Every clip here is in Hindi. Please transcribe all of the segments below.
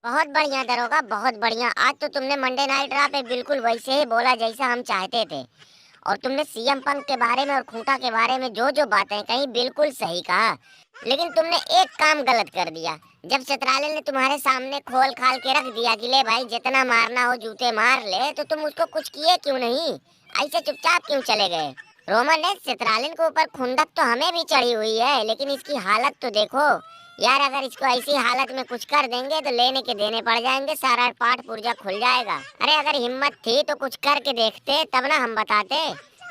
बहुत बढ़िया दरोगा, बहुत बढ़िया। आज तो तुमने मंडे नाइट ड्रा पे बिल्कुल वैसे ही बोला जैसा हम चाहते थे। और तुमने सीएम पंख के बारे में और खूंटा के बारे में जो जो बातें कही बिल्कुल सही कहा। लेकिन तुमने एक काम गलत कर दिया। जब चित्राले ने तुम्हारे सामने खोल खाल के रख दिया कि ले भाई जितना मारना हो जूते मार ले, तो तुम उसको कुछ किए क्यों नहीं? ऐसे चुपचाप क्यों चले गए? रोमन ने चित्रालिन के ऊपर खुंदक तो हमें भी चढ़ी हुई है, लेकिन इसकी हालत तो देखो यार। अगर इसको ऐसी हालत में कुछ कर देंगे तो लेने के देने पड़ जाएंगे, सारा पाठ पुर्जा खुल जाएगा। अरे अगर हिम्मत थी तो कुछ करके देखते, तब ना हम बताते।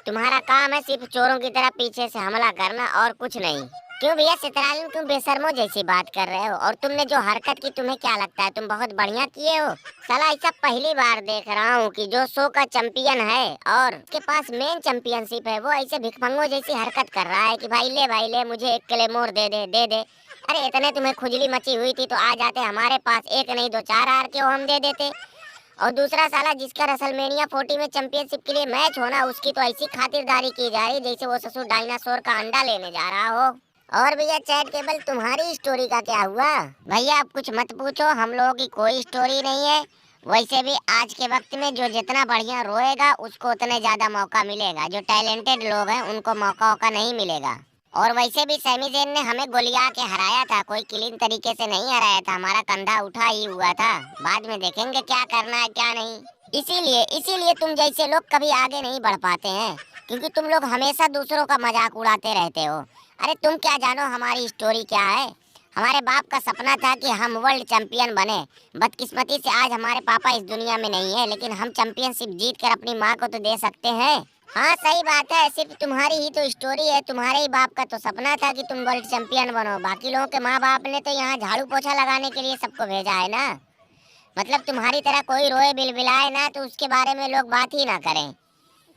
तुम्हारा काम है सिर्फ चोरों की तरह पीछे से हमला करना और कुछ नहीं। क्यों भैया चित्रालिन, क्यों बेशर्मो जैसी बात कर रहे हो? और तुमने जो हरकत की, तुम्हें क्या लगता है तुम बहुत बढ़िया किए हो? साला ऐसा पहली बार देख रहा हूँ कि जो शो का चैंपियन है और उसके पास मेन चैंपियनशिप है, वो ऐसे भिखमंगो जैसी हरकत कर रहा है कि भाई ले मुझे एक क्लेमोर दे दे। अरे इतने तुम्हें खुजली मची हुई थी तो आ जाते हमारे पास, एक नहीं दो चार आर के हम दे देते। और दूसरा साला जिसका रेसलमेनिया 40 में चैंपियनशिप के लिए मैच होना, उसकी तो ऐसी खातिरदारी की जा रही जैसे वो ससुर डायनासोर का अंडा लेने जा रहा हो। और भैया चैट केबल, तुम्हारी स्टोरी का क्या हुआ? भैया आप कुछ मत पूछो, हम लोगों की कोई स्टोरी नहीं है। वैसे भी आज के वक्त में जो जितना बढ़िया रोएगा उसको उतने ज्यादा मौका मिलेगा। जो टैलेंटेड लोग हैं उनको मौका नहीं मिलेगा। और वैसे भी सैमी जेन ने हमें गोलिया के हराया था, कोई क्लीन तरीके से नहीं हराया था। हमारा कंधा उठा ही हुआ था। बाद में देखेंगे क्या करना है क्या नहीं। इसीलिए इसीलिए तुम जैसे लोग कभी आगे नहीं बढ़ पाते हैं, क्योंकि तुम लोग हमेशा दूसरों का मजाक उड़ाते रहते हो। अरे तुम क्या जानो हमारी स्टोरी क्या है? हमारे बाप का सपना था कि हम वर्ल्ड चैंपियन बने। बदकिस्मती से आज हमारे पापा इस दुनिया में नहीं है, लेकिन हम चैंपियनशिप जीत कर अपनी माँ को तो दे सकते हैं। हाँ सही बात है, सिर्फ तुम्हारी ही तो स्टोरी है। तुम्हारे ही बाप का तो सपना था कि तुम वर्ल्ड चैंपियन बनो। बाकी लोगों के माँ बाप ने तो यहाँ झाड़ू पोछा लगाने के लिए सबको भेजा है ना। मतलब तुम्हारी तरह कोई रोए बिलबिलाए ना तो उसके बारे में लोग बात ही ना करें।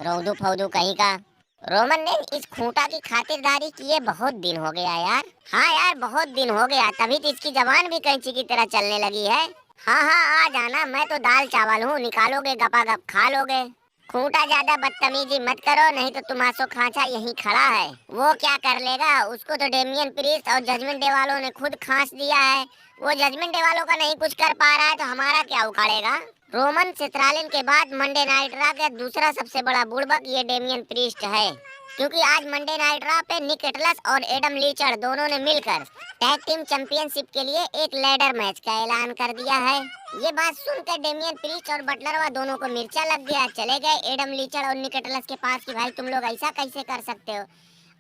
रौदू फौदू कहीं का। रोमन ने इस खूंटा की खातिरदारी किए बहुत दिन हो गया यार। हाँ यार बहुत दिन हो गया, तभी तो इसकी जबान भी कैंची की तरह चलने लगी है। हाँ हाँ आ जाना, मैं तो दाल चावल हूँ, निकालोगे गपागप खा लोगे। खूंटा ज्यादा बदतमीजी मत करो, नहीं तो तुम्हासो खांचा यहीं खड़ा है। वो क्या कर लेगा? उसको तो डेमियन प्रीस्ट और जजमेंट डे वालों ने खुद खांस दिया है। वो जजमेंट डे वालों का नहीं कुछ कर पा रहा है तो हमारा क्या उखाड़ेगा? रोमन चित्रालिन के बाद मंडे नाइट रा का दूसरा सबसे बड़ा बुड़बक ये डेमियन प्रीस्ट है। क्योंकि आज मंडे नाइट रा पे निक एटलस और एडम लीचड़ दोनों ने मिलकर टैग टीम चैंपियनशिप के लिए एक लैडर मैच का ऐलान कर दिया है। ये बात सुनकर डेमियन प्रीस्ट और बटलरवा दोनों को मिर्चा लग गया। चले गए एडम लीचड़ और निक एटलस के पास कि भाई तुम लोग ऐसा कैसे कर सकते हो?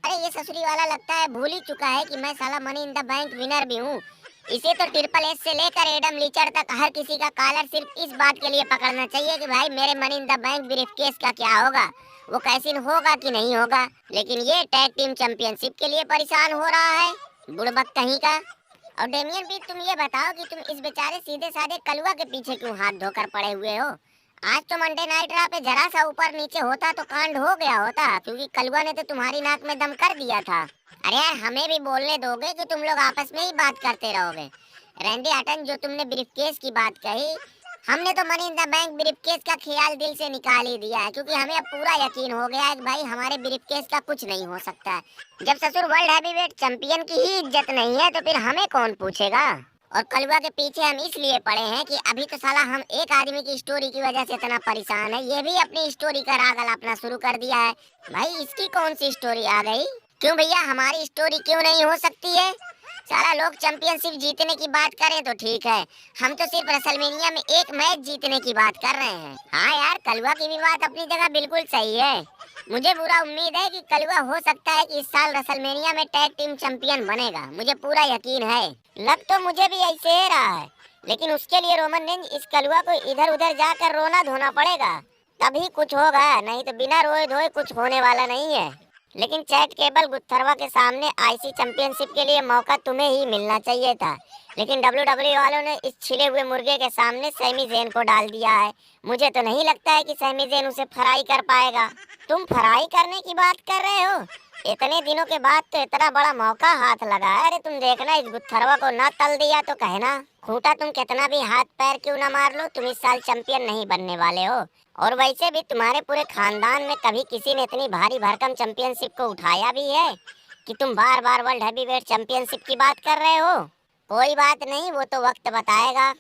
अरे ये ससुरी वाला लगता है भूल ही चुका है कि मैं साला money in the bank winner भी हूँ। इसे तो ट्रिपल एस से लेकर एडम लीचर तक हर किसी का कॉलर सिर्फ इस बात के लिए पकड़ना चाहिए कि भाई मेरे money in the bank briefcase का क्या होगा, वो कैसिन होगा कि नहीं होगा। लेकिन ये टैग टीम चैंपियनशिप के लिए परेशान हो रहा है, बुड़बक कहीं का। और डेमियन भी तुम ये बताओ कि तुम इस बेचारे सीधे साधे कलुआ के पीछे क्यों हाथ धोकर पड़े हुए हो? आज तो मंडे नाइट रा पे जरा सा ऊपर नीचे होता तो कांड हो गया होता, क्योंकि कलुआ ने तो तुम्हारी नाक में दम कर दिया था। अरे यार हमें भी बोलने दोगे कि तुम लोग आपस में ही बात करते रहोगे? रैंडी आटन, जो तुमने ब्रीफकेस की बात कही, हमने तो money in the bank briefcase का ख्याल दिल से निकाल ही दिया है, क्योंकि हमें अब पूरा यकीन हो गया है कि भाई हमारे ब्रीफकेस का कुछ नहीं हो सकता है। जब ससुर वर्ल्ड हैवीवेट चैंपियन की ही इज्जत नहीं है तो फिर हमें कौन पूछेगा? और कलुआ के पीछे हम इसलिए पड़े हैं कि अभी तो साला हम एक आदमी की स्टोरी की वजह से इतना परेशान है, ये भी अपनी स्टोरी का राग अलापना शुरू कर दिया है। भाई इसकी कौन सी स्टोरी आ गई? क्यों भैया हमारी स्टोरी क्यों नहीं हो सकती है? सारा लोग चैंपियनशिप जीतने की बात करें तो ठीक है, हम तो सिर्फ रेसलमेनिया में एक मैच जीतने की बात कर रहे हैं। हाँ यार कलुआ की भी बात अपनी जगह बिल्कुल सही है। मुझे पूरा उम्मीद है कि कलुआ हो सकता है कि इस साल रेसलमेनिया में टैग टीम चैंपियन बनेगा, मुझे पूरा यकीन है। लग तो मुझे भी ऐसे ही रहा है, लेकिन उसके लिए रोमन रेंज इस कलुआ को इधर उधर जाकर रोना धोना पड़ेगा, तभी कुछ होगा, नहीं तो बिना रोए धोए कुछ होने वाला नहीं है। लेकिन चैट केबल, गुत्थरवा के सामने आईसी चैंपियनशिप के लिए मौका तुम्हें ही मिलना चाहिए था, लेकिन डब्ल्यूडब्ल्यूई वालों ने इस छिले हुए मुर्गे के सामने सैमी ज़ेन को डाल दिया है। मुझे तो नहीं लगता है कि सैमी ज़ेन उसे फ्राई कर पाएगा। तुम फ्राई करने की बात कर रहे हो? इतने दिनों के बाद तो इतना बड़ा मौका हाथ लगा है। अरे तुम देखना, इस गुत्थरवा को ना तल दिया तो कहना। खूंटा तुम कितना भी हाथ पैर क्यों ना मार लो, तुम इस साल चैंपियन नहीं बनने वाले हो। और वैसे भी तुम्हारे पूरे खानदान में कभी किसी ने इतनी भारी भरकम चैंपियनशिप को उठाया भी है कि तुम बार बार वर्ल्ड हैवीवेट चैंपियनशिप की बात कर रहे हो? कोई बात नहीं, वो तो वक्त बताएगा।